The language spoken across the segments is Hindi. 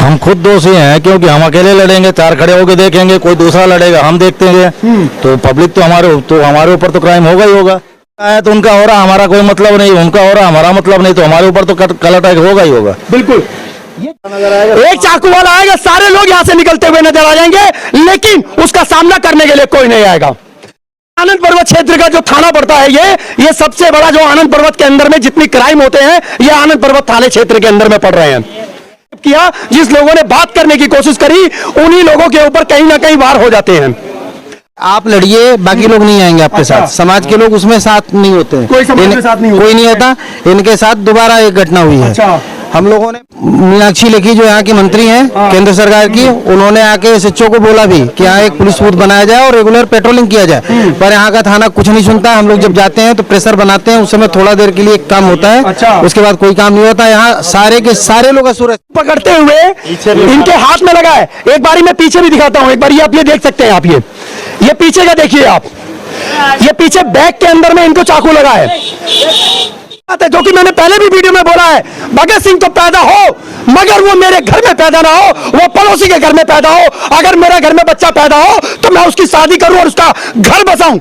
हम खुद दोषी हैं, क्योंकि हम अकेले लड़ेंगे, चार खड़े होके देखेंगे, कोई दूसरा लड़ेगा, हम देखते हैं तो पब्लिक तो हमारे ऊपर तो क्राइम होगा ही होगा। तो उनका हो रहा, हमारा कोई मतलब नहीं, उनका हो रहा, हमारा मतलब नहीं, तो हमारे ऊपर तो कल अटैक होगा ही होगा। बिल्कुल। एक चाकू वाला आएगा, सारे लोग यहाँ से निकलते हुए नजर आ जाएंगे, लेकिन उसका सामना करने के लिए कोई नहीं आएगा। आनंद पर्वत क्षेत्र का जो थाना पड़ता है, ये सबसे बड़ा, जो आनंद पर्वत के अंदर में जितनी क्राइम होते हैं, ये आनंद पर्वत थाने क्षेत्र के अंदर में पड़ रहे हैं। किया, जिस लोगों ने बात करने की कोशिश करी, उन्हीं लोगों के ऊपर कहीं ना कहीं वार हो जाते हैं। आप लड़िए, बाकी लोग नहीं आएंगे आपके साथ, समाज के लोग उसमें साथ नहीं होते हैं, कोई समाज के साथ नहीं होता, कोई नहीं होता। इनके साथ दोबारा एक घटना हुई है। हम लोगों ने मीनाक्षी लेखी जो यहाँ की मंत्री हैं केंद्र सरकार की, उन्होंने आके एसएचओ को बोला भी कि यहाँ एक पुलिस बूथ बनाया जाए और रेगुलर पेट्रोलिंग किया जाए, पर यहाँ का थाना कुछ नहीं सुनता। हम लोग जब जाते हैं तो प्रेशर बनाते हैं, उस समय थोड़ा देर के लिए एक काम होता है, उसके बाद कोई काम नहीं होता। यहाँ सारे के सारे लोग असुर पकड़ते हुए इनके हाथ में लगा है। एक बारी मैं पीछे भी दिखाता हूँ, एक बार आप ये देख सकते हैं, आप ये पीछे का देखिए, आप ये पीछे बैग के अंदर में इनको चाकू लगा है, जो कि मैंने पहले भी वीडियो में बोला है। भगत सिंह तो पैदा हो, मगर वो मेरे घर में पैदा ना हो, वो पड़ोसी के घर में पैदा हो। अगर मेरे घर में बच्चा पैदा हो तो मैं उसकी शादी करूं और उसका घर बसाऊं।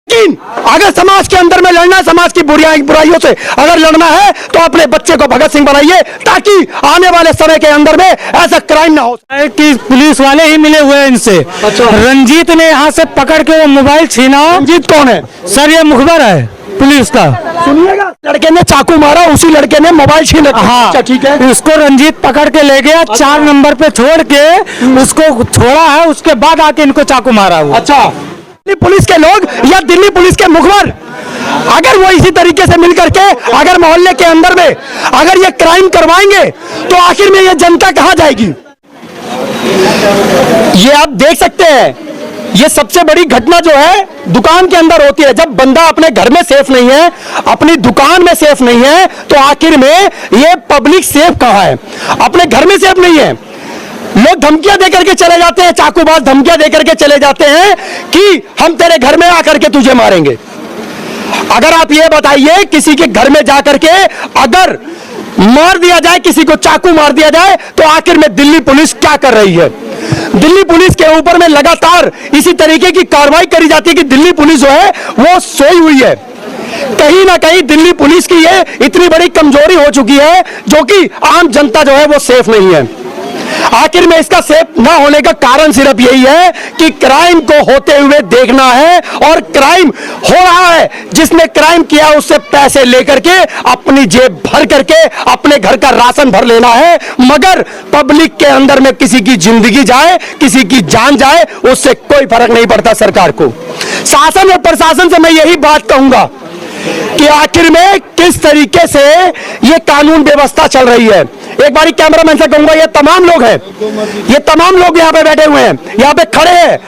लेकिन अगर समाज के अंदर में लड़ना है, समाज की बुराइयों से अगर लड़ना है, तो अपने बच्चे को भगत सिंह बनाइए, ताकि आने वाले समय के अंदर में ऐसा क्राइम ना हो। कि पुलिस वाले ही मिले हुए हैं इनसे। रंजीत ने यहाँ से पकड़ के वो मोबाइल छीना। रंजीत कौन है सर? ये मुखबर है पुलिस का। सुनिएगा, लड़के ने चाकू मारा, उसी लड़के ने मोबाइल छीन रखा। हाँ ठीक है। उसको रंजीत पकड़ के ले गया, 4 नंबर पे छोड़ के उसको छोड़ा है, उसके बाद आके इनको चाकू मारा हुआ। अच्छा, दिल्ली पुलिस के लोग या दिल्ली पुलिस के मुखबर अगर वो इसी तरीके से मिलकर के अगर मोहल्ले के अंदर में अगर ये क्राइम करवाएंगे, तो आखिर में ये जनता कहां जाएगी? ये आप देख सकते हैं, ये सबसे बड़ी घटना जो है दुकान के अंदर होती है। जब बंदा अपने घर में सेफ नहीं है, अपनी दुकान में सेफ नहीं है, तो आखिर में ये पब्लिक सेफ कहां है? अपने घर में सेफ नहीं है। लोग धमकियां देकर के चले जाते हैं, चाकूबाज धमकियां देकर के चले जाते हैं कि हम तेरे घर में आकर के तुझे मारेंगे। अगर आप ये बताइए, किसी के घर में जाकर के अगर मार दिया जाए, किसी को चाकू मार दिया जाए, तो आखिर में दिल्ली पुलिस क्या कर रही है? दिल्ली पुलिस के ऊपर में लगातार इसी तरीके की कार्रवाई करी जाती है कि दिल्ली पुलिस जो है वो सोई हुई है। कहीं ना कहीं दिल्ली पुलिस की ये इतनी बड़ी कमजोरी हो चुकी है, जो कि आम जनता जो है वो सेफ नहीं है। आखिर में इसका सेफ ना होने का कारण सिर्फ यही है कि क्राइम को होते हुए देखना है, और क्राइम हो रहा है, जिसने क्राइम किया उससे पैसे लेकर के अपनी जेब भर करके अपने घर का राशन भर लेना है, मगर पब्लिक के अंदर में किसी की जिंदगी जाए, किसी की जान जाए, उससे कोई फर्क नहीं पड़ता सरकार को। शासन और प्रशासन से मैं यही बात कहूंगा कि आखिर में किस तरीके से ये कानून व्यवस्था चल रही है। एक बारी कैमरामैन से कहूंगा, ये तमाम लोग हैं, ये तमाम लोग यहाँ पे बैठे हुए हैं, यहाँ पे खड़े हैं,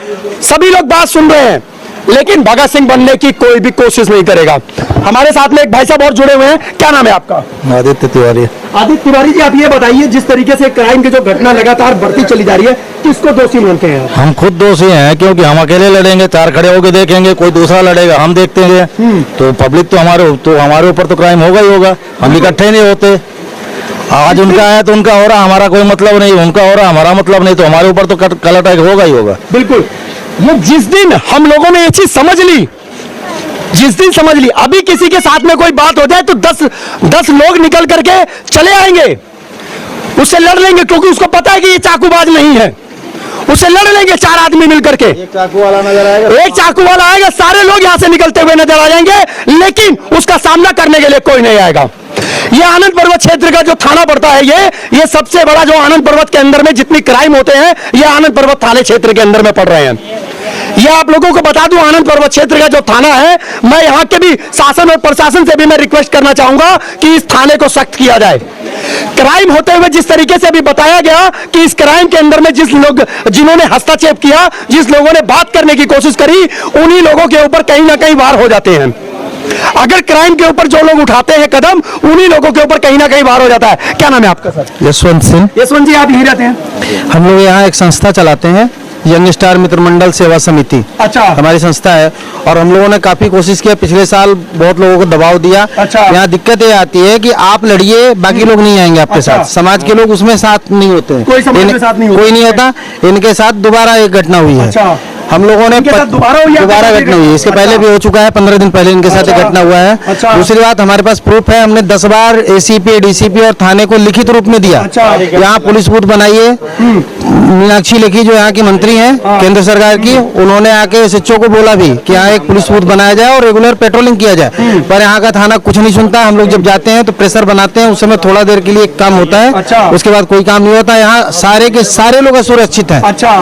सभी लोग बात सुन रहे हैं, लेकिन भगत सिंह बनने की कोई भी कोशिश नहीं करेगा। हमारे साथ में एक भाई साहब और जुड़े हुए हैं, क्या नाम है आपका? आदित्य तिवारी। आदित्य तिवारी जी, आप ये बताइए, जिस तरीके से क्राइम की जो घटना लगातार बढ़ती चली जा रही है, किसको दोषी मानते हैं? हम खुद दोषी हैं, क्योंकि हम अकेले लड़ेंगे, चार खड़े होके देखेंगे, कोई दूसरा लड़ेगा, हम देखते हैं तो पब्लिक तो हमारे ऊपर तो क्राइम होगा ही होगा। हम इकट्ठे नहीं होते। आज उनका है तो उनका हो रहा, हमारा कोई मतलब नहीं, उनका हो रहा, हमारा मतलब नहीं, तो हमारे ऊपर तो कल अटैक होगा ही होगा। बिल्कुल। ये जिस दिन हम लोगों ने ये चीज समझ ली, जिस दिन समझ ली, अभी किसी के साथ में कोई बात हो जाए तो 10 लोग निकल करके चले आएंगे, उससे लड़ लेंगे, क्योंकि उसको पता है कि ये चाकूबाज नहीं है, उससे लड़ लेंगे 4 आदमी मिलकर के। एक चाकू वाला नजर आएगा, एक चाकू वाला आएगा, सारे लोग यहां से निकलते हुए नजर आ जाएंगे, लेकिन उसका सामना करने के लिए कोई नहीं आएगा। ये आनंद पर्वत क्षेत्र का जो थाना पड़ता है, ये सबसे बड़ा, जो आनंद पर्वत के अंदर में जितनी क्राइम होते हैं, ये आनंद पर्वत थाने क्षेत्र के अंदर में पड़ रहे हैं। ये आप लोगों को बता दूं, आनंद पर्वत क्षेत्र का जो थाना है, मैं यहाँ के भी शासन और प्रशासन से भी मैं रिक्वेस्ट करना चाहूंगा कि इस थाने को सख्त किया जाए। क्राइम होते हुए जिस तरीके से अभी बताया गया कि इस क्राइम के अंदर में जिन्होंने हस्तक्षेप किया, जिस लोगों ने बात करने की कोशिश करी, उन्हीं लोगों के ऊपर कहीं ना कहीं वार हो जाते हैं। अगर क्राइम के ऊपर जो लोग उठाते हैं कदम, उन्हीं लोगों के ऊपर कहीं ना कहीं वार हो जाता है। क्या नाम है आपका सर? यशवंत सिंह। यशवंत जी, आप यहीं रहते हैं? हम लोग यहाँ एक संस्था चलाते हैं, यंग स्टार मित्र मंडल सेवा समिति। अच्छा। हमारी संस्था है और हम लोगों ने काफी कोशिश किया, पिछले साल बहुत लोगों को दबाव दिया। अच्छा। यहाँ दिक्कत ये आती है कि आप लड़िए, बाकी लोग नहीं आएंगे आपके अच्छा। साथ, समाज के लोग उसमें साथ नहीं होते हैं। कोई समाज में साथ नहीं होता। कोई नहीं होता। इनके साथ दोबारा एक घटना हुई है। अच्छा। हम लोगों ने इनके साथ दोबारा हुई है? दोबारा घटना हुई है, इसके पहले भी हो चुका है, 15 दिन पहले इनके साथ एक अच्छा। घटना हुआ है। अच्छा। दूसरी बात, हमारे पास प्रूफ है, हमने 10 बार एसीपी, डीसीपी और थाने को लिखित रूप में दिया। अच्छा। यहाँ पुलिस बूथ बनाइए। मीनाक्षी लेखी जो यहाँ की मंत्री हैं केंद्र सरकार की, उन्होंने आके एसएचओ को बोला भी कि यहाँ एक पुलिस बूथ बनाया जाए और रेगुलर पेट्रोलिंग किया जाए, पर यहाँ का थाना कुछ नहीं सुनता। हम लोग जब जाते हैं तो प्रेशर बनाते हैं, उस समय थोड़ा देर के लिए काम होता है। अच्छा। उसके बाद कोई काम नहीं होता। यहाँ सारे के सारे लोग असुरक्षित हैं। अच्छा।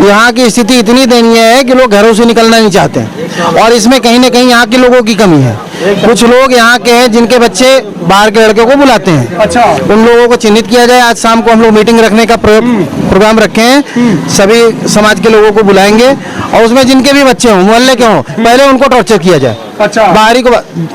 यहाँ की स्थिति इतनी दयनीय है कि लोग घरों से निकलना नहीं चाहते हैं और इसमें कहीं ना कहीं यहाँ के लोगों की कमी है। कुछ लोग यहाँ के हैं जिनके बच्चे बाहर के लड़कों को बुलाते हैं। अच्छा। उन लोगों को चिन्हित किया जाए। आज शाम को हम लोग मीटिंग रखने का प्रोग्राम रखे हैं, सभी समाज के लोगों को बुलाएंगे और उसमें जिनके भी बच्चे हों, मोहल्ले के हों, पहले उनको टॉर्चर किया जाए। अच्छा। बाहरी को,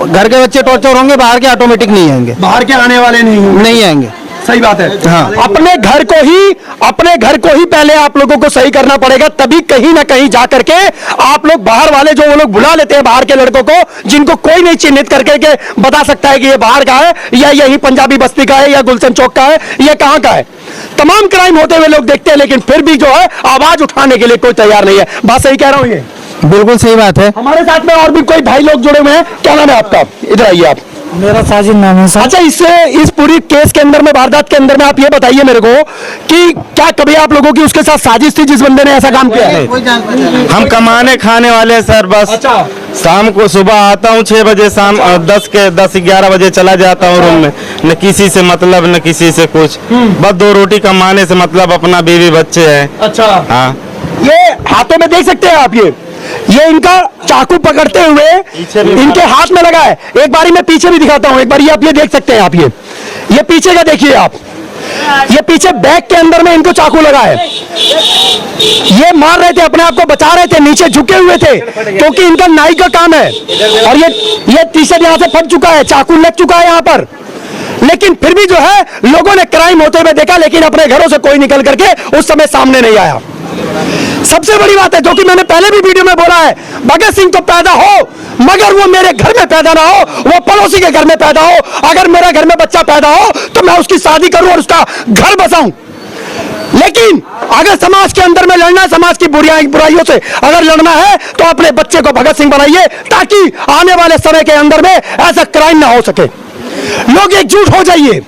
घर के बच्चे टॉर्चर होंगे, बाहर के ऑटोमेटिक नहीं आएंगे, बाहर के आने वाले नहीं आएंगे। सही बात है। हाँ। अपने घर को ही पहले आप लोगों को सही करना पड़ेगा, तभी कहीं ना कहीं जा करके आप लोग बाहर वाले जो वो लोग बुला लेते हैं बाहर के लड़कों को, जिनको कोई नहीं चिन्हित करके के बता सकता है कि ये बाहर का है या यही पंजाबी बस्ती का है या गुलशन चौक का है या कहां का है। तमाम क्राइम होते हुए लोग देखते हैं, लेकिन फिर भी जो है आवाज उठाने के लिए कोई तैयार नहीं है। बात सही कह रहा हूं? ये बिल्कुल सही बात है। हमारे साथ में और भी कोई भाई लोग जुड़े हुए हैं। क्या नाम है आपका? इधर आइए आप। मेरा साजिद नाम है सर। अच्छा, इस पूरी केस के अंदर में, वारदात के अंदर में, आप ये बताइए मेरे को कि क्या कभी आप लोगों की उसके साथ साजिश थी जिस बंदे ने ऐसा काम किया है? हम कमाने खाने वाले हैं सर, बस अच्छा। शाम को सुबह आता हूँ 6 बजे, शाम 10-11 बजे चला जाता हूँ रूम में। न किसी से मतलब, न किसी से कुछ, बस 2 रोटी कमाने से मतलब, अपना बीवी बच्चे हैं। अच्छा। हाँ। ये हाथों में देख सकते हैं आप, ये इनका चाकू पकड़ते हुए इनके हाथ में लगा है। एक बारी मैं पीछे भी दिखाता हूं, एक बारी आप ये देख सकते हैं आप, ये पीछे का देखिए आप, ये पीछे बैग के अंदर में इनको चाकू लगा है। ये मार रहे थे, अपने आप को बचा रहे थे, नीचे झुके हुए थे क्योंकि इनका नाई का काम है। और ये टी-शर्ट यहां से फट चुका है, चाकू लग चुका है यहां पर, लेकिन फिर भी जो है लोगों ने क्राइम होते हुए देखा, लेकिन अपने घरों से कोई निकल करके उस समय सामने नहीं आया। सबसे बड़ी बात है जो कि मैंने पहले भी वीडियो में बोला है, भगत सिंह तो पैदा हो मगर वो मेरे घर में पैदा ना हो, वो पड़ोसी के घर में पैदा हो। अगर मेरे घर में बच्चा पैदा हो तो मैं उसकी शादी करूं और उसका घर बसाऊं, लेकिन अगर समाज के अंदर में लड़ना है, समाज की बुराइयों से अगर लड़ना है तो अपने बच्चे को भगत सिंह बनाइए, ताकि आने वाले समय के अंदर में ऐसा क्राइम ना हो सके। लोग एकजुट हो जाइए।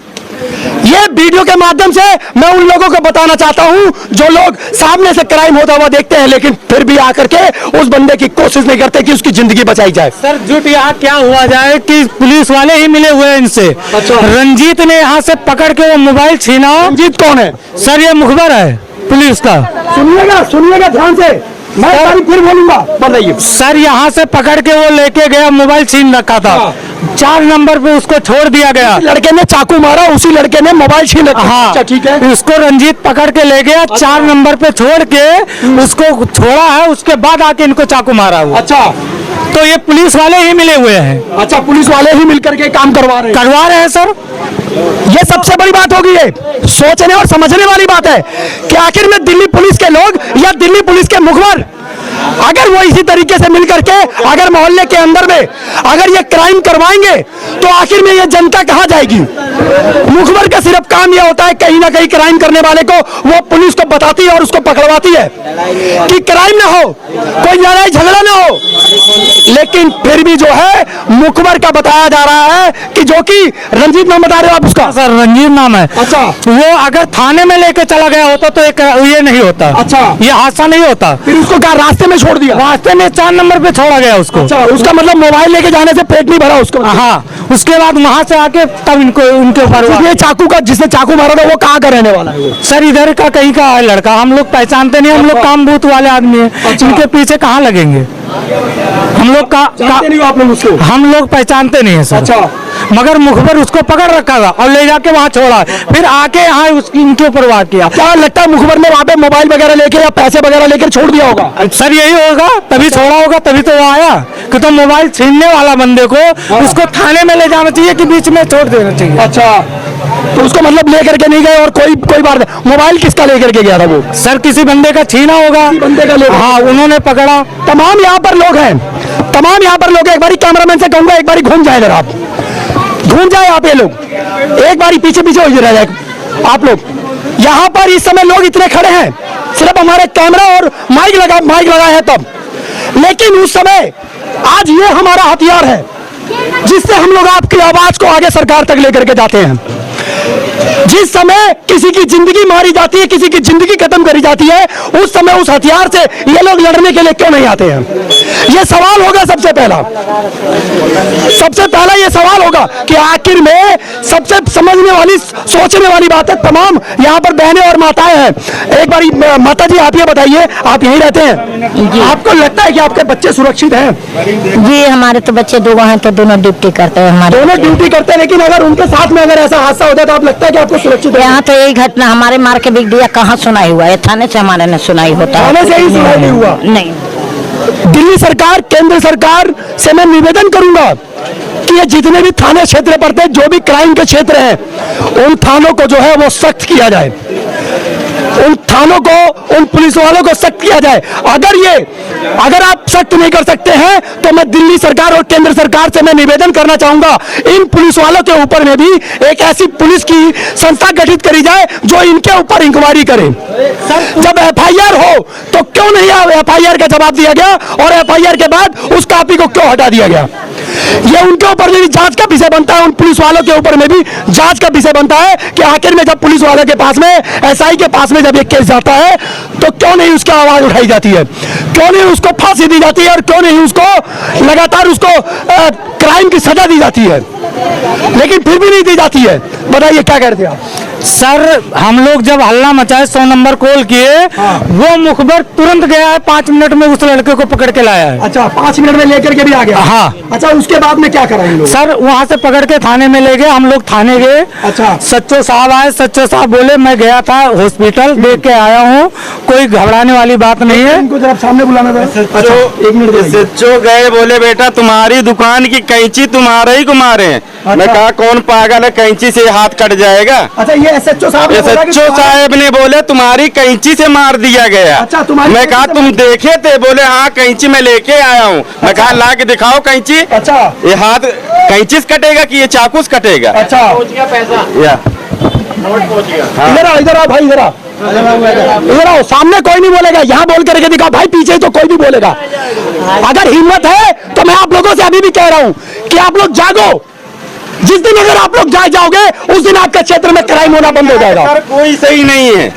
ये वीडियो के माध्यम से मैं उन लोगों को बताना चाहता हूं जो लोग सामने से क्राइम होता हुआ देखते हैं, लेकिन फिर भी आकर के उस बंदे की कोशिश नहीं करते कि उसकी जिंदगी बचाई जाए। सर झूठ यहाँ क्या हुआ जाए कि पुलिस वाले ही मिले हुए हैं इनसे। अच्छा। रंजीत ने यहाँ से पकड़ के वो मोबाइल छीना। रंजीत कौन है? सर ये मुखबर है पुलिस का। सुनिएगा ध्यान से, मैं फिर बोलूंगा, बताइए। सर यहाँ से पकड़ के वो लेके गया, मोबाइल छीन रखा था। 4 नंबर पे उसको छोड़ दिया गया। लड़के ने चाकू मारा, उसी लड़के ने मोबाइल छीन रखा। हाँ। अच्छा, ठीक है। उसको रंजीत पकड़ के ले गया, 4 नंबर पे छोड़ के उसको छोड़ा है, उसके बाद आके इनको चाकू मारा हुआ। अच्छा, तो ये पुलिस वाले ही मिले हुए हैं। अच्छा, पुलिस वाले ही मिलकर के काम करवा रहे हैं सर। ये सबसे बड़ी बात होगी, ये सोचने और समझने वाली बात है कि आखिर में दिल्ली पुलिस के लोग या दिल्ली पुलिस के मुखबर अगर वो इसी तरीके से मिलकर के अगर मोहल्ले के अंदर में अगर ये क्राइम करवाएंगे तो आखिर में ये जनता कहां जाएगी? मुखबर का सिर्फ काम ये होता है कहीं ना कहीं क्राइम करने वाले को वो पुलिस को बताती है और उसको पकड़वाती है कि क्राइम ना हो, कोई लड़ाई झगड़ा ना हो, लेकिन फिर भी जो है मुखबर का बताया जा रहा है कि जो कि रंजीत नाम बता रहे हो आप उसका? सर रंजीत नाम है। अच्छा, वो अगर थाने में लेके चला गया होता तो ये नहीं होता। अच्छा, ये हादसा नहीं होता। फिर उसको क्या रास्ते में छोड़ दिया? रास्ते में 4 नंबर पे छोड़ा गया उसको। अच्छा, उसका मतलब मोबाइल लेके जाने से पेट नहीं भरा उसको? हाँ, उसके बाद वहां से आके तब इनको उनके ऊपर जिसने चाकू मारा था वो कहाँ का रहने वाला है? वो सर इधर का कहीं का है लड़का, हम लोग पहचानते नहीं, हम लोग काम बूथ वाले आदमी हैं। इनके पीछे कहाँ लगेंगे? हम लोग आप लोग उसको? हम लोग पहचानते नहीं है सर। अच्छा, मगर मुखबर उसको पकड़ रखा था और ले जाके वहाँ छोड़ा, फिर आके यहाँ इनके ऊपर वार किया। क्या लगता है मुखबर ने वहाँ पे मोबाइल वगैरह लेके या पैसे वगैरह लेकर छोड़ दिया होगा? सर यही होगा, तभी छोड़ा होगा, तभी तो वो आया कि तो मोबाइल छीनने वाला बंदे को उसको थाने में ले जाना चाहिए कि बीच में छोड़ देना चाहिए। अच्छा, तो उसको मतलब लेकर के नहीं गए और कोई बात नहीं। मोबाइल किसका लेकर के गया था वो? सर किसी बंदे का छीना होगा, बंदे का लेकर, हाँ उन्होंने पकड़ा। तमाम यहाँ पर लोग हैं, तमाम यहाँ पर लोग हैं। एक बारी कैमरामैन से कहूंगा एक बारी घूम जाए इधर, आप घूम जाए आप, ये लोग एक बारी पीछे पीछे हो रह जाए आप लोग। यहाँ पर इस समय लोग इतने खड़े हैं, सिर्फ हमारे कैमरा और माइक लगा है तब, लेकिन उस समय आज ये हमारा हथियार है जिससे हम लोग आपकी आवाज को आगे सरकार तक लेकर के जाते हैं। जिस समय किसी की जिंदगी मारी जाती है, किसी की जिंदगी खत्म करी जाती है, उस समय उस हथियार से ये लोग लड़ने के लिए क्यों नहीं आते हैं? ये सवाल होगा सबसे पहला ये सवाल होगा कि आखिर में सबसे समझने वाली, सोचने वाली बात है। तमाम यहाँ पर बहनें और माताएं हैं। एक बारी माता जी आप ये बताइए, आप यहीं रहते हैं, आपको लगता है कि आपके बच्चे सुरक्षित हैं? जी हमारे तो बच्चे दो हैं, तो दोनों ड्यूटी करते हैं, हमारे दोनों ड्यूटी करते हैं, लेकिन अगर उनके साथ में अगर ऐसा हादसा होता है तो आप लगता है कि आपको सुरक्षित है? यहाँ तो यही घटना हमारे मार के बिक दिया, कहाँ सुनाई हुआ है? थाने से हमारे ने सुनाई होता है, थाने से ही सुनाई नहीं हुआ? नहीं। दिल्ली सरकार, केंद्र सरकार से मैं निवेदन करूंगा कि ये जितने भी थाने क्षेत्र पड़ते हैं, जो भी क्राइम के क्षेत्र हैं, उन थानों को जो है वो सख्त किया जाए, उन थानों को, उन पुलिस वालों को सख्त किया जाए। अगर आप सख्त नहीं कर सकते हैं तो मैं दिल्ली सरकार और केंद्र सरकार से मैं निवेदन करना चाहूंगा, इन पुलिस वालों के ऊपर में भी एक ऐसी पुलिस की संस्था गठित करी जाए जो इनके ऊपर इंक्वायरी करे। जब एफआईआर हो तो क्यों नहीं एफआईआर का जवाब दिया गया, और एफआईआर के बाद उस कॉपी को क्यों हटा दिया गया? ये उनके ऊपर भी जांच का विषय बनता है, उन पुलिस वालों के ऊपर में भी जांच का विषय बनता है कि आखिर में जब पुलिस वालों के पास में, एसआई के पास में जब एक केस जाता है तो क्यों नहीं उसकी आवाज उठाई जाती है, क्यों नहीं उसको फांसी दी जाती है, और क्यों नहीं उसको लगातार उसको क्राइम की सजा दी जाती है, लेकिन फिर भी नहीं दी जाती है। बताइए क्या कहते हैं आप? सर हम लोग जब हल्ला मचाए 100 नंबर कॉल किए, वो मुखबर तुरंत गया है, 5 मिनट में उस लड़के को पकड़ के लाया है। अच्छा, 5 मिनट में लेकर के भी आ गया? हाँ। अच्छा, उसके बाद में क्या करा इन लोग? सर वहाँ से पकड़ के थाने में ले गए, हम लोग थाने गए। अच्छा। सच्चो साहब आए, सच्चो साहब बोले मैं गया था हॉस्पिटल, देख के आया हूँ, कोई घबराने वाली बात नहीं है। इनको जरा सामने बुलाना था। अच्छा, एक मिनट। सच्चो गए, बोले बेटा तुम्हारी दुकान की कैंची तुम्हारे ही घुमा रहे हैं। मैं कहा कौन पागल है, कैंची से हाथ कट जाएगा। अच्छा, ये एसएचओ साहब साहब ने बोले तुम्हारी कैंची से मार दिया गया। अच्छा, तुम्हारी मैं कहा तुम देखे थे? बोले हाँ कैंची मैं लेके आया हूँ। मैं कहा ला के दिखाओ कैंची। अच्छा, ये हाथ कैंची से कटेगा कि ये चाकू से कटेगा? अच्छा, या इधर आओ भाई, इधर आओ, सामने कोई नहीं बोलेगा, यहाँ बोल करके दिखाओ भाई, पीछे तो कोई नहीं बोलेगा। अगर हिम्मत है तो मैं आप लोगों से अभी भी कह रहा हूँ कि आप लोग जागो। जिस दिन अगर आप लोग जाग जाओगे उस दिन आपके क्षेत्र में क्राइम होना बंद हो जाएगा। सर कोई सही नहीं है,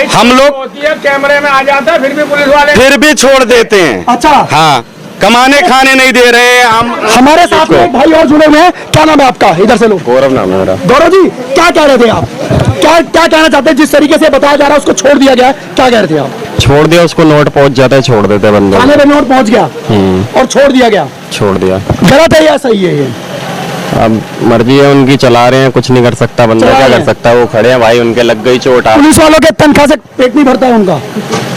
हम लोग कैमरे में आ जाता है, फिर भी पुलिस वाले फिर भी छोड़ देते हैं। अच्छा, हाँ, कमाने खाने नहीं दे रहे हम। हमारे साथ में एक भाई और जुड़े हुए हैं, क्या नाम है आपका? इधर से लो। गौरव नाम है मेरा। गौरव जी, क्या कह रहे थे आप? क्या कहना चाहते हैं? जिस तरीके से बताया जा रहा है उसको छोड़ दिया गया, क्या कह रहे थे आप? छोड़ दिया उसको, नोट पहुंच जाता है, छोड़ देते बंदे। थाने में नोट पहुंच गया और छोड़ दिया गया, छोड़ दिया। गलत है या सही है? ये अब मर्जी है उनकी, चला रहे हैं, कुछ नहीं कर सकता बंदा, क्या कर सकता है? वो खड़े हैं भाई, उनके लग गई चोट। पुलिस वालों के तनख्वाह से पेट नहीं भरता है उनका?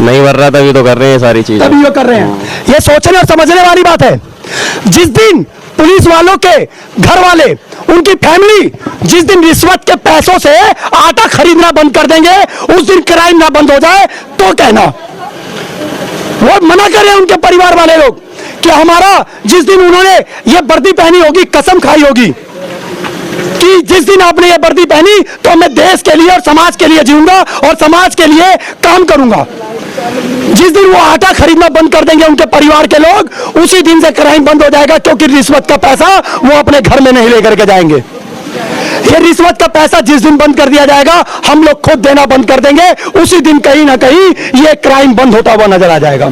नहीं भर रहा, तभी तो कर रहे हैं सारी चीजें, तभी ये कर रहे हैं। ये सोचने और समझने वाली बात है। जिस दिन पुलिस वालों के घर वाले, उनकी फैमिली जिस दिन रिश्वत के पैसों से आटा खरीदना बंद कर देंगे, उस दिन क्राइम ना बंद हो जाए तो कहना। वो मना कर रहे हैं उनके परिवार वाले लोग कि हमारा जिस दिन उन्होंने ये वर्दी पहनी होगी, कसम खाई होगी कि जिस दिन आपने ये वर्दी पहनी तो मैं देश के लिए और समाज के लिए जीऊंगा और समाज के लिए काम करूंगा। जिस दिन वो आटा खरीदना बंद कर देंगे उनके परिवार के लोग, उसी दिन से क्राइम बंद हो जाएगा, क्योंकि रिश्वत का पैसा वो अपने घर में नहीं लेकर के जाएंगे। ये रिश्वत का पैसा जिस दिन बंद कर दिया जाएगा, हम लोग खुद देना बंद कर देंगे, उसी दिन कहीं ना कहीं ये क्राइम बंद होता हुआ नजर आ जाएगा।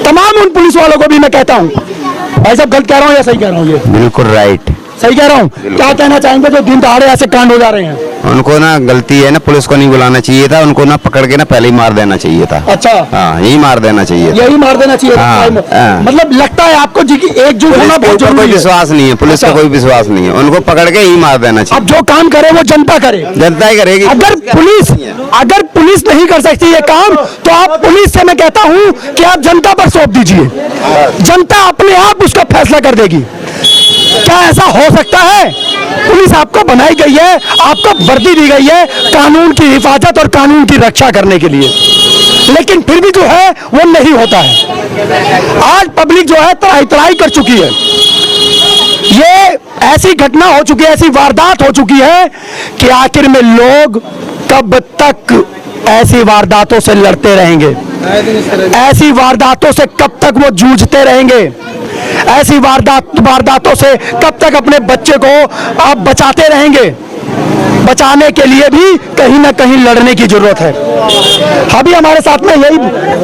तमाम उन पुलिस वालों को भी मैं कहता हूँ, भाई साहब गलत कह रहा हूँ या सही कह रहा हूँ? ये बिल्कुल राइट, सही कह रहा हूँ। क्या कहना चाहेंगे जो दिन दहाड़े ऐसे कांड हो जा रहे हैं? उनको ना गलती है ना, पुलिस को नहीं बुलाना चाहिए था, उनको ना पकड़ के ना पहले ही मार देना चाहिए था। अच्छा, हाँ, यही मार देना चाहिए, यही मार देना चाहिए। हाँ, मतलब लगता है आपको जी कि एकजुट होना बहुत कोई जरूरी है? विश्वास नहीं है, पुलिस का कोई विश्वास नहीं है, उनको पकड़ के ही मार देना चाहिए। अब जो काम करे वो जनता करे, जनता ही करेगी। अगर पुलिस नहीं कर सकती ये काम, तो आप पुलिस से मैं कहता हूँ कि आप जनता पर सौंप दीजिए, जनता अपने आप उसका फैसला कर देगी। क्या ऐसा हो सकता है? पुलिस आपको बनाई गई है, आपको वर्दी दी गई है कानून की हिफाजत और कानून की रक्षा करने के लिए, लेकिन फिर भी जो है वो नहीं होता है। आज पब्लिक जो है तराई तराई कर चुकी है। ये ऐसी घटना हो चुकी है, ऐसी वारदात हो चुकी है कि आखिर में लोग कब तक ऐसी वारदातों से लड़ते रहेंगे? ऐसी वारदातों से कब तक वो जूझते रहेंगे? ऐसी वारदातों से कब तक अपने बच्चे को आप बचाते रहेंगे? बचाने के लिए भी कहीं ना कहीं लड़ने की जरूरत है। अभी हमारे साथ में यही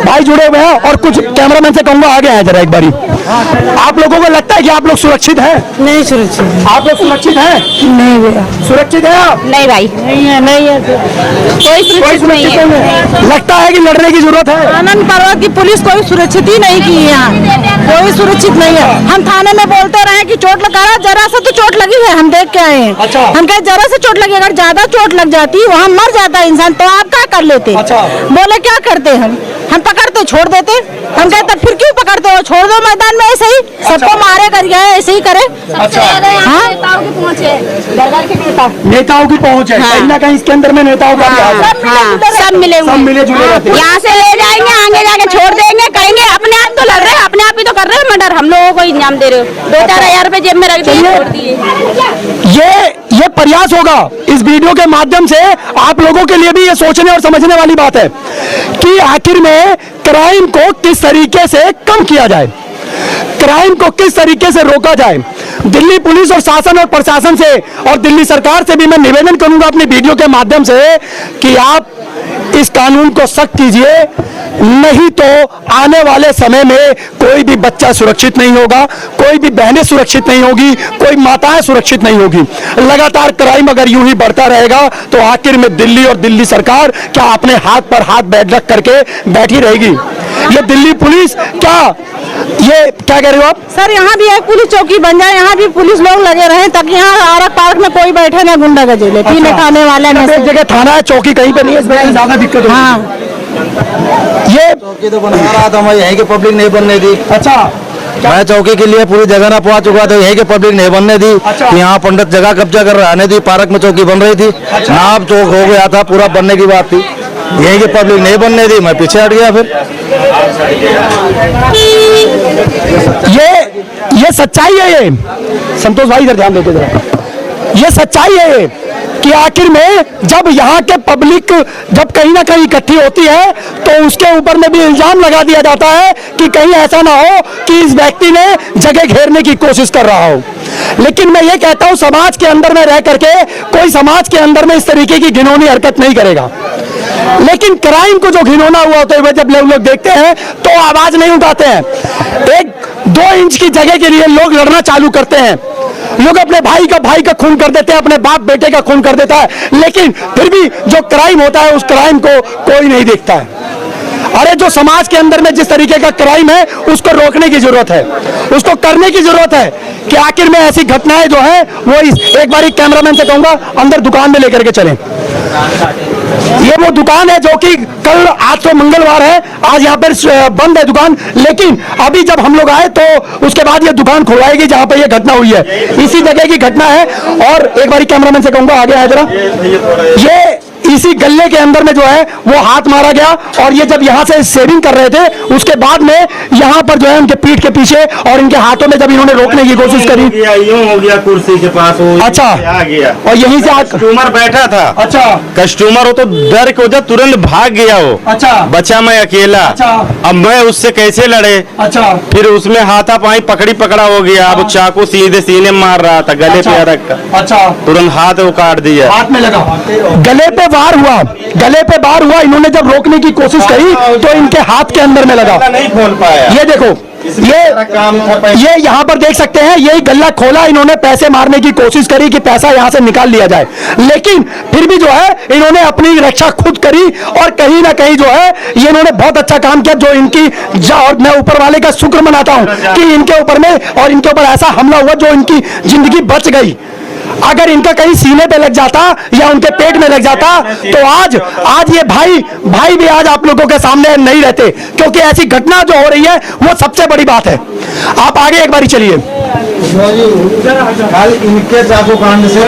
भाई जुड़े हुए हैं और कुछ कैमरामैन से कहूंगा आगे आए जरा एक बारी। आप लोगों को लगता है कि आप लोग सुरक्षित हैं? नहीं सुरक्षित, आप लोग सुरक्षित हैं? नहीं भैया, सुरक्षित है आप? नहीं भाई, नहीं है, नहीं है, कोई सुरक्षित नहीं है। लगता है कि लड़ने की जरूरत है। आनंद पर्वत की पुलिस कोई सुरक्षित ही नहीं की है, यहाँ कोई सुरक्षित नहीं है। हम थाने में बोलते रहे कि चोट लगा रहा, जरा सा तो चोट लगी है, हम देख के आए हैं। अच्छा। हम कहे जरा से चोट लगी, अगर ज्यादा चोट लग जाती वहाँ मर जाता इंसान तो आप क्या कर लेते? अच्छा। बोले क्या करते हम पकड़ते छोड़ देते। हम कहे तब फिर क्यों पकड़ते हो, छोड़ दो मैदान में ऐसे ही, सबको मारे करिए ऐसे ही करे। हाँ? नेताओं की पहुंच है, कहीं ना कहीं इसके अंदर में नेताओं का भी हाथ है। सब मिले सब मिले जुले रहते हैं। यहाँ से ले जाएंगे, आगे जाके छोड़ देंगे, कहेंगे अपने आप तो लड़ रहे हैं, अपने आप ही तो कर रहे हैं मर्डर, हम लोगों को इनाम दे रहे हो, 2-4 हजार रुपए जेब में रख दिए, छोड़ दिए। ये प्रयास होगा इस वीडियो के माध्यम से आप लोगों के लिए भी ये सोचने और समझने वाली बात है कि आखिर में क्राइम को किस तरीके से कम किया जाए, क्राइम को किस तरीके से रोका जाए। दिल्ली पुलिस और शासन और प्रशासन से और दिल्ली सरकार से भी मैं निवेदन करूंगा अपनी वीडियो के माध्यम से कि आप इस कानून को सख्त कीजिए, नहीं तो आने वाले समय में कोई भी बच्चा सुरक्षित नहीं होगा, कोई भी बहनें सुरक्षित नहीं होगी, कोई माताएं सुरक्षित नहीं होगी। लगातार क्राइम अगर यूं ही बढ़ता रहेगा तो आखिर में दिल्ली और दिल्ली सरकार क्या अपने हाथ पर हाथ रख करके बैठी रहेगी? ये दिल्ली पुलिस क्या कह रहे हो आप? सर यहाँ भी एक पुलिस चौकी बन जाए, यहाँ भी पुलिस लोग लगे रहे ताकि यहाँ आरक पार्क में कोई बैठे ना गुंडा गजेले पीने खाने वाले में। एक जगह थाना है, चौकी कहीं पे नहीं है, इसमें ज्यादा दिक्कत है। हाँ, ये चौकी तो बना रहा था, मैं यहीं के पब्लिक नहीं बनने दी। अच्छा, मैं चौकी के लिए पूरी जगह ना पहुंच चुका था, यहीं के पब्लिक नहीं बनने दी। अच्छा। यहाँ पंडित जगह कब्जा कर रहने दी, पार्क में चौकी बन रही थी, नाम चौक हो गया था, पूरा बनने की बात थी, यहीं के पब्लिक नहीं बनने दी, मैं पीछे हट गया। फिर ये सच्चाई है। ये संतोष भाई इधर ध्यान देते जरा, ये सच्चाई है ये कि आखिर में जब यहाँ के पब्लिक जब कहीं ना कहीं इकट्ठी होती है तो उसके ऊपर में भी इल्जाम लगा दिया जाता है कि कहीं ऐसा ना हो कि इस व्यक्ति ने जगह घेरने की कोशिश कर रहा हो। लेकिन मैं ये कहता हूँ समाज के अंदर में रह करके कोई समाज के अंदर में इस तरीके की घिनौनी हरकत नहीं करेगा, लेकिन क्राइम को जो घिनौना हुआ होते हुए जब लोग देखते हैं तो आवाज नहीं उठाते हैं। 1-2 इंच की जगह के लिए लोग लड़ना चालू करते हैं, लोग अपने भाई का खून कर देते हैं, अपने बाप बेटे का खून कर देता है, लेकिन फिर भी जो क्राइम होता है उस क्राइम को कोई नहीं देखता है। अरे जो समाज के अंदर में जिस तरीके का क्राइम है उसको रोकने की जरूरत है, उसको करने की जरूरत है कि आखिर में ऐसी घटनाएं जो है वो एक बार कैमरामैन से कहूंगा अंदर दुकान में लेकर के चलें। ये वो दुकान है जो कि कल, आज तो मंगलवार है, आज यहाँ पर बंद है दुकान, लेकिन अभी जब हम लोग आए तो उसके बाद ये दुकान खुलवाएगी जहाँ पे ये घटना हुई है, इसी जगह की घटना है। और एक बार कैमरामैन से कहूंगा आगे आए जरा, ये इसी गल्ले के अंदर में जो है वो हाथ मारा गया और ये जब यहाँ से शेविंग कर रहे थे उसके बाद में यहाँ पर जो है उनके पीठ के पीछे और इनके हाथों में जब इन्होंने रोकने की कोशिश करी, यूं हो गया कुर्सी के पास वो, अच्छा, आ गया और यहीं से कस्टमर बैठा था। अच्छा, कस्टमर हो तो डर के वजह तुरंत भाग गया वो। अच्छा, बचा मैं अकेला। अच्छा, अब मैं उससे कैसे लड़े? अच्छा, फिर उसमें हाथापाई पकड़ा हो गया। अब चाकू सीधे सीने मार रहा था, गले पे रख कर। अच्छा, तुरंत हाथ वो काट दिया, हाथ में लगा, गले पे वार हुआ, गले पे वार हुआ। इन्होंने जब रोकने की कोशिश करी तो इनके हाथ के अंदर में लगा, नहीं खोल पाया। ये देखो, ये यहाँ पर देख सकते हैं, यही गल्ला खोला, इन्होंने पैसे मारने की कोशिश करी कि पैसा यहाँ से निकाल लिया जाए, लेकिन फिर भी जो है इन्होंने अपनी रक्षा खुद करी और कहीं ना कहीं जो है ये इन्होंने बहुत अच्छा काम किया। जो इनकी और मैं ऊपर वाले का शुक्र मनाता हूँ कि इनके ऊपर में और इनके ऊपर ऐसा हमला हुआ जो इनकी जिंदगी बच गई। अगर इनका कहीं सीने पे लग जाता या उनके पेट में लग जाता तो आज ये भाई भी आज आप लोगों के सामने नहीं रहते, क्योंकि ऐसी घटना जो हो रही है वो सबसे बड़ी बात है। आप आगे एक बारी चलिए। कल इनके चाकू कांड से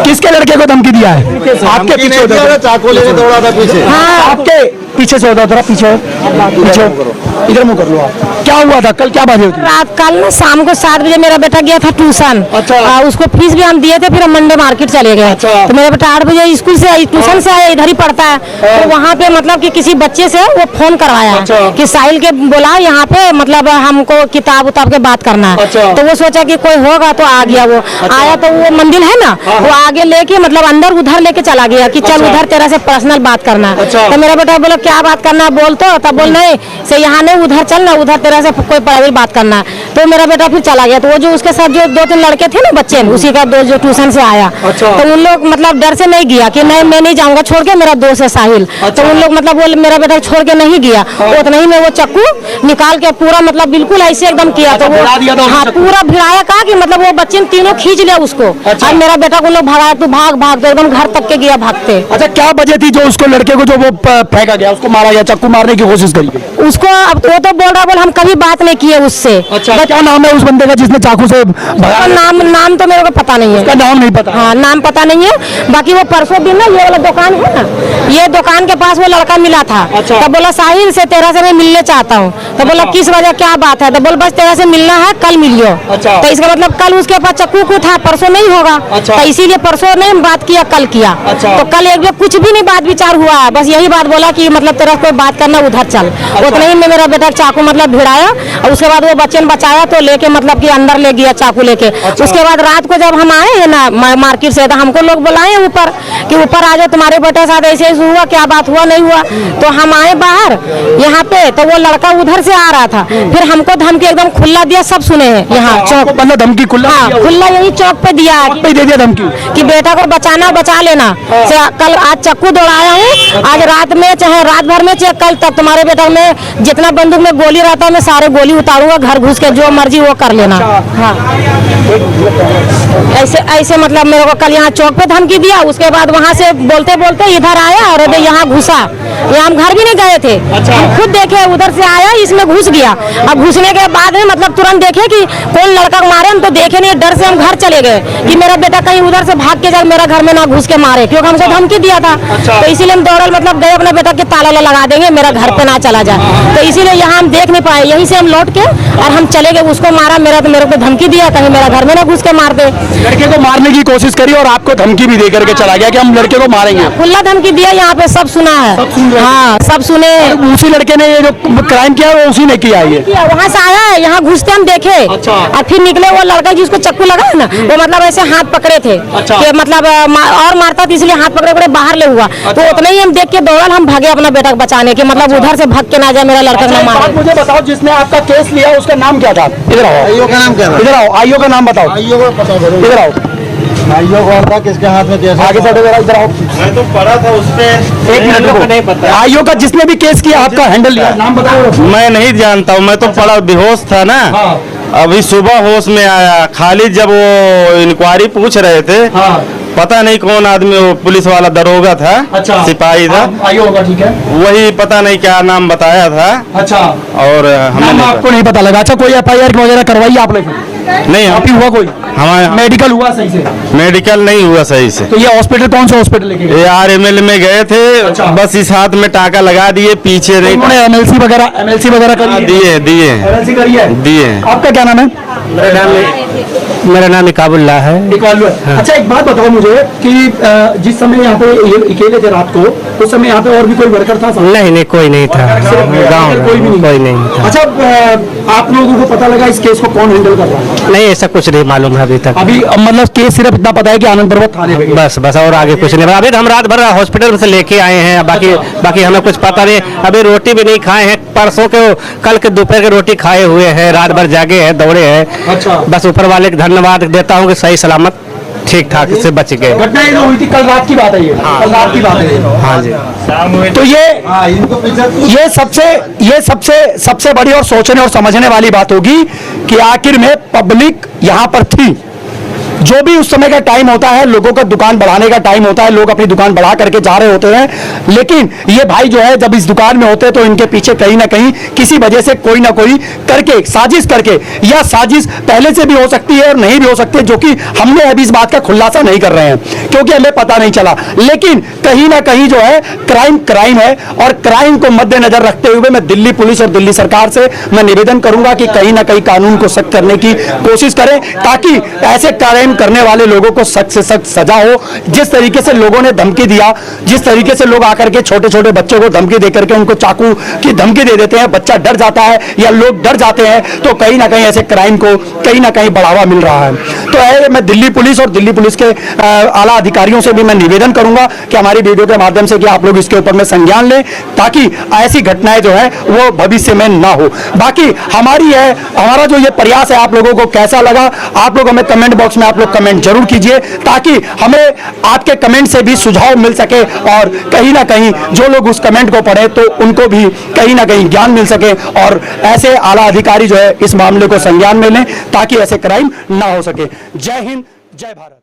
किसके लड़के को धमकी दिया है? आपके पीछे चाकू लेके दौड़ा था पीछे। हाँ, आपके पीछे से होता, थोड़ा पीछे इधर मुंह कर लो आप। क्या हुआ था कल, क्या बात हुई? रात कल ना शाम को 7 बजे मेरा बेटा गया था ट्यूशन। अच्छा। उसको फीस भी हम दिए थे, फिर हम मंडे मार्केट चले गए। अच्छा। तो मेरा बेटा 8 बजे स्कूल से ट्यूशन से आया, इधर ही पढ़ता है। तो वहाँ पे मतलब कि किसी बच्चे से वो फोन करवाया कि साहिल के बोला यहाँ पे मतलब हमको किताब उताब के बात करना है। तो वो सोचा कि कोई होगा तो आ गया। वो आया तो वो मंदिर है ना, वो आगे लेके मतलब अंदर उधर लेके चला गया कि चल उधर तेरा से पर्सनल बात करना है। तो मेरा बेटा बोला क्या बात करना है बोल, तो तब बोल नहीं से यहाँ नहीं उधर चल ना, उधर तेरा से कोई प्राइवेट बात करना है। तो मेरा बेटा फिर चला गया। तो वो जो उसके साथ जो 2-3 लड़के थे ना बच्चे, उसी का दोस्त जो ट्यूशन से आया, तो उन लोग मतलब डर से नहीं गया कि नहीं मैं नहीं जाऊंगा छोड़ के, मेरा दोस्त है साहिल। तो उन लोग मतलब वो मेरा बेटा छोड़ के नहीं गया। उतना ही में वो चाकू निकाल के पूरा मतलब बिल्कुल ऐसे एकदम किया। तो वो हाँ पूरा भिड़ाया कहा कि मतलब वो बच्चे तीनों खींच लिया उसको। और मेरा बेटा को लोग भगाया, तू भाग भाग, तो एकदम घर तक के गया भागते। अच्छा, क्या वजह थी जो उसको लड़के को जो वो फेंका गया, उसको मारा गया, चाकू मारने की कोशिश करी गई? उसको अब वो तो बोल रहा, बोल हम कभी बात नहीं किए उससे। अच्छा, क्या नाम है उस बंदे का जिसने चाकू से भगाया? नाम तो मेरे को पता नहीं है। उसका नाम नहीं पता? हाँ, नाम पता नहीं है। बाकी वो परसों दिन ना ये वाला दुकान है ना, ये दुकान के पास वो लड़का मिला था। अच्छा। तो बोला साहिल से तेरा से मैं मिलने चाहता हूँ। तो बोला किस वजह, क्या बात है? तो बोल बस तेरा से मिलना है, कल मिलियो। अच्छा। तो इसका मतलब कल उसके पास चाकू को था, परसों नहीं होगा। अच्छा। तो इसीलिए परसों नहीं बात किया, कल किया। अच्छा। तो कल एक बार कुछ भी नहीं बात विचार हुआ है, बस यही बात बोला कि मतलब तेरा कोई बात करना उधर चल। उतना ही में मेरा बेटा चाकू मतलब भिड़ाया, और उसके बाद वो बच्चे ने बचाया तो लेके मतलब कि अंदर ले गया चाकू लेके। उसके बाद रात को जब हम आए हैं ना मार्केट से, तो हमको लोग बुलाए ऊपर कि ऊपर आ जाओ, तुम्हारे बेटे साथ ऐसे ऐसे हुआ, क्या बात हुआ नहीं हुआ। तो हम आए बाहर यहाँ पे, तो वो लड़का उधर से आ रहा था, फिर हमको धमकी एकदम खुला दिया, सब सुने हैं यहाँ चौक। बंदा धमकी खुला? हाँ, खुला यही चौक पे दिया है पे दे दिया धमकी कि बेटा को बचाना बचा लेना। से कल आज चाकू दौड़ाया हूँ, आज रात में चाहे रात भर में चाहे कल तक तुम्हारे बेटा में जितना बंदूक में गोली रहता है मैं सारे गोली उतारूंगा, घर घुस के जो मर्जी वो कर लेना। हाँ, ऐसे मतलब मेरे को कल यहाँ चौक पे धमकी दिया। उसके बाद वहाँ से बोलते बोलते इधर आया और यहाँ घुसा। यहाँ हम घर भी नहीं गए थे, हम खुद देखे उधर से आया, इसमें घुस गया। अब घुसने के बाद में मतलब तुरंत देखे कि कौन लड़का मारे, हम तो देखे नहीं, डर से हम घर चले गए कि मेरा बेटा कहीं उधर से भाग के जाए, मेरा घर में ना घुस के मारे, क्योंकि हमको धमकी दिया था। तो इसीलिए हम दौड़ल मतलब गए, अपने बेटा के ताला लगा देंगे, मेरा घर पे ना चला जाए। तो इसीलिए यहाँ हम देख नहीं पाए, यहीं से हम लौट के और हम चले गए। उसको मारा, मेरे को धमकी दिया कहीं मेरा घर में ना घुस के मार दे। लड़के को मारने की कोशिश करी और आपको धमकी भी दे करके चला गया कि हम लड़के को मारेंगे। खुला धमकी दिया, यहाँ पे सब सुना है। हाँ, सब सुने। उसी लड़के ने ये जो क्राइम किया वो उसी ने किया है ये? वहाँ से आया है, यहाँ घुसते हम देखे। अच्छा। और फिर निकले वो लड़का जिसको चक्कू लगा है ना, वो मतलब ऐसे हाथ पकड़े थे। अच्छा। कि मतलब और मारता था, इसलिए हाथ पकड़े बाहर ले हुआ। तो उतना ही हम देख के दौड़ल, हम भागे अपना बेटा को बचाने के, मतलब उधर से भाग के ना जाए, मेरा लड़का ना मारे। मुझे बताओ, जिसने आपका केस लिया उसका नाम क्या था? इधर आओ। आईओ का नाम क्या था? इधर आओ, आईओ का नाम बताओ। आईओ को पता करो। इधर आओ। आईओ कौन था, किसके हाथ में केस? आगे बढ़ो जरा, इधर आओ। मैं तो पढ़ा था उस पे। एक मिनट रुको। नहीं पता। आईओ का जिसने भी केस किया आपका हैंडल लिया, नाम बताओ। मैं नहीं जानता हूँ, मैं तो पढ़ा बेहोश था ना। हाँ। अभी सुबह होश में आया, खाली जब वो इंक्वायरी पूछ रहे थे। हाँ। पता नहीं कौन आदमी, वो पुलिस वाला दरोगा था। अच्छा। सिपाही था। आईओ होगा, ठीक है। वही पता नहीं क्या नाम बताया था। अच्छा। और हमें नाम नहीं आपको नहीं पता लगा? अच्छा, कोई एफआईआर वगैरह करवाई आपने? नहीं, आप ही हुआ कोई? हमारे मेडिकल हुआ सही से? मेडिकल नहीं हुआ सही से। तो ये हॉस्पिटल कौन सा हॉस्पिटल लेके गए? ARML में गए थे। अच्छा। बस इस हाथ में टाका लगा दिए, पीछे नहीं। उन्होंने एमएलसी वगैरह करी? दिए एमएलसी करी है? दिए। आपका क्या नाम है? मेरा नाम इकाबुल्ला है। हाँ। अच्छा, एक बात बताओ मुझे कि जिस समय यहाँ पे ये अकेले थे रात को, उस समय यहाँ पे और भी कोई वर्कर था? नहीं, कोई नहीं था गाँव में, कोई नहीं था। अच्छा, आप लोगों को पता लगा इस केस को कौन हैंडल कर रहा है? नहीं, ऐसा कुछ नहीं मालूम है अभी तक। अभी मतलब केस सिर्फ इतना पता है कि आनंद पर्वत थाने पे गए। बस और आगे कुछ नहीं। अभी हम रात भर हॉस्पिटल से लेके आए हैं, बाकी हमें कुछ पता नहीं। अभी रोटी भी नहीं खाए हैं, परसों के कल के दोपहर की रोटी खाए हुए हैं, रात भर जागे हैं, दौड़े हैं। अच्छा। बस ऊपर वाले को धन्यवाद देता हूँ कि सही सलामत ठीक ठाक से बच गए। घटना ये हुई थी कल रात की बात है, ये कल रात की बात है। हाँ जी। तो ये सबसे बड़ी और सोचने और समझने वाली बात होगी कि आखिर में पब्लिक यहाँ पर थी, जो भी उस समय का टाइम होता है, लोगों का दुकान बढ़ाने का टाइम होता है, लोग अपनी दुकान बढ़ा करके जा रहे होते हैं, लेकिन ये भाई जो है जब इस दुकान में होते हैं तो इनके पीछे कहीं ना कहीं किसी वजह से कोई ना कोई करके साजिश करके, या साजिश पहले से भी हो सकती है और नहीं भी हो सकती है, जो कि हमने अभी इस बात का खुलासा नहीं कर रहे हैं क्योंकि हमें पता नहीं चला। लेकिन कहीं ना कहीं जो है क्राइम है, और क्राइम को मद्देनजर रखते हुए मैं दिल्ली पुलिस और दिल्ली सरकार से मैं निवेदन करूंगा कि कहीं ना कहीं कानून को सख्त करने की कोशिश करें, ताकि ऐसे क्राइम करने वाले लोगों को सख्त से सख्त सजा हो। जिस तरीके से लोगों ने धमकी दिया, जिस तरीके से लोग आकर के छोटे छोटे बच्चों को धमकी देकर के उनको चाकू की धमकी दे देते हैं, बच्चा डर जाता है या लोग डर जाते हैं, तो कहीं ना कहीं ऐसे क्राइम को कहीं ना कहीं बढ़ावा मिल रहा है। तो मैं दिल्ली पुलिस और दिल्ली पुलिस के आला अधिकारियों से भी मैं निवेदन करूंगा कि हमारी वीडियो के माध्यम से कि आप लोग इसके ऊपर में संज्ञान लें, ताकि ऐसी घटनाएं जो है वो भविष्य में ना हो। बाकी हमारा जो ये प्रयास है, आप लोगों को कैसा लगा, आप लोग हमें कमेंट बॉक्स में आप लोग कमेंट जरूर कीजिए, ताकि हमें आपके कमेंट से भी सुझाव मिल सके, और कहीं ना कहीं जो लोग उस कमेंट को पढ़े तो उनको भी कहीं ना कहीं ज्ञान मिल सके, और ऐसे आला अधिकारी जो है इस मामले को संज्ञान में लें, ताकि ऐसे क्राइम ना हो सके। जय हिंद, जय भारत।